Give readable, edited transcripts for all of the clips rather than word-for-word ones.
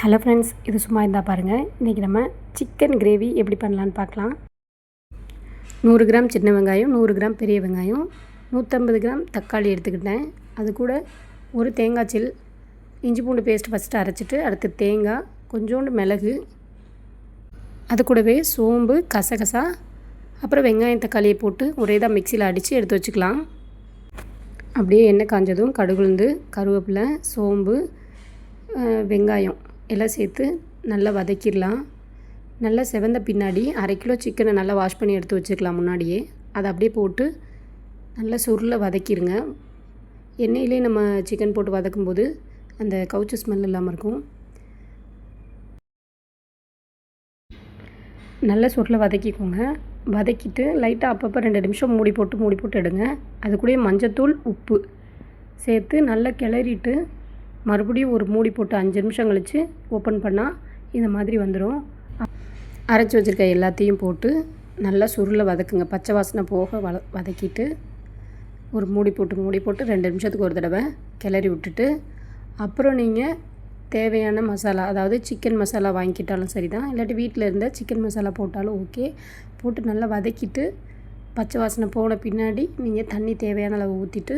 Hello friends, இது சும்மா இருந்தால் பாருங்கள். இன்றைக்கி நம்ம சிக்கன் கிரேவி எப்படி பண்ணலான்னு பார்க்கலாம். 100 கிராம் சின்ன வெங்காயம், 100 கிராம் பெரிய வெங்காயம், 150 கிராம் தக்காளி எடுத்துக்கிட்டேன். அது கூட ஒரு தேங்காய் சில், இஞ்சி பூண்டு பேஸ்ட் ஃபஸ்ட்டு அரைச்சிட்டு, அடுத்து தேங்காய், கொஞ்சோண்டு மிளகு, அது கூடவே சோம்பு, கசகசா, அப்புறம் வெங்காயம் தக்காளியை போட்டு ஒரே தான் மிக்சியில் அடித்து எடுத்து வச்சுக்கலாம். அப்படியே எண்ணெய் காஞ்சதும் கடுகுளுந்து, கருவேப்பிலை, சோம்பு, வெங்காயம் எல்லாம் சேர்த்து நல்லா வதக்கிடலாம். நல்லா செவந்த பின்னாடி 1/2 கிலோ சிக்கனை நல்லா வாஷ் பண்ணி எடுத்து வச்சுக்கலாம் முன்னாடியே. அதை அப்படியே போட்டு நல்லா சுருள வதக்கிடுங்க. எண்ணெயிலே நம்ம சிக்கன் போட்டு வதக்கும்போது அந்த கவுச்சி ஸ்மெல் இல்லாமல் இருக்கும். நல்லா சுருள வதக்கிக்கோங்க. வதக்கிட்டு லைட்டாக அப்பப்போ 2 நிமிஷம் மூடி போட்டு எடுங்க. அது கூட மஞ்சத்தூள், உப்பு சேர்த்து நல்லா கிளறிட்டு மறுபடியும் ஒரு மூடி போட்டு 5 நிமிஷம் கழித்து ஓப்பன் பண்ணால் இந்த மாதிரி வந்துடும். அரைச்சி வச்சுருக்க எல்லாத்தையும் போட்டு நல்லா சுருள வதக்குங்க. பச்சை வாசனை போக வதக்கிட்டு ஒரு மூடி போட்டு 2 நிமிஷத்துக்கு ஒரு தடவை கிளறி விட்டுட்டு, அப்புறம் நீங்கள் தேவையான மசாலா, அதாவது சிக்கன் மசாலா வாங்கிக்கிட்டாலும் சரி தான், இல்லாட்டி வீட்டில் இருந்த சிக்கன் மசாலா போட்டாலும் ஓகே. போட்டு நல்லா வதக்கிட்டு பச்சை வாசனை போன பின்னாடி நீங்கள் தண்ணி தேவையான அளவு ஊற்றிட்டு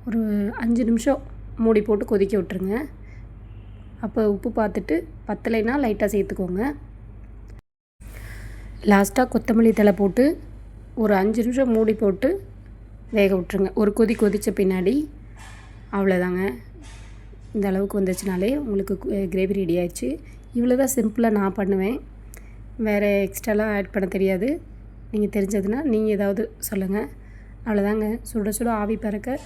ஒரு 5 நிமிஷம் மூடி போட்டு கொதிக்க விட்டுருங்க. அப்போ உப்பு பார்த்துட்டு பத்தலைன்னா லைட்டாக சேர்த்துக்கோங்க. லாஸ்ட்டாக கொத்தமல்லி தழை போட்டு ஒரு 5 நிமிஷம் மூடி போட்டு வேக விட்டுருங்க. ஒரு கொதித்த பின்னாடி அவ்வளோதாங்க. இந்த அளவுக்கு வந்துச்சுனாலே உங்களுக்கு கிரேவி ரெடி ஆயிடுச்சு. இவ்வளோ தான் சிம்பிளாக நான் பண்ணுவேன். வேறு எக்ஸ்ட்ராலாம் ஆட் பண்ண தெரியாது. நீங்கள் தெரிஞ்சதுன்னா நீங்கள் ஏதாவது சொல்லுங்கள். அவ்வளோதாங்க. சுட சுட ஆவி பறக்க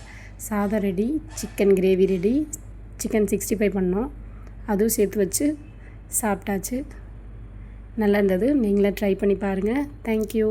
சாதம் ready, chicken gravy ready. Chicken 65 பண்ணோம், அதுவும் சேர்த்து வச்சு சாப்பிட்டாச்சு. நல்லா இருந்தது. நீங்களே ட்ரை பண்ணி பாருங்கள். தேங்க்யூ.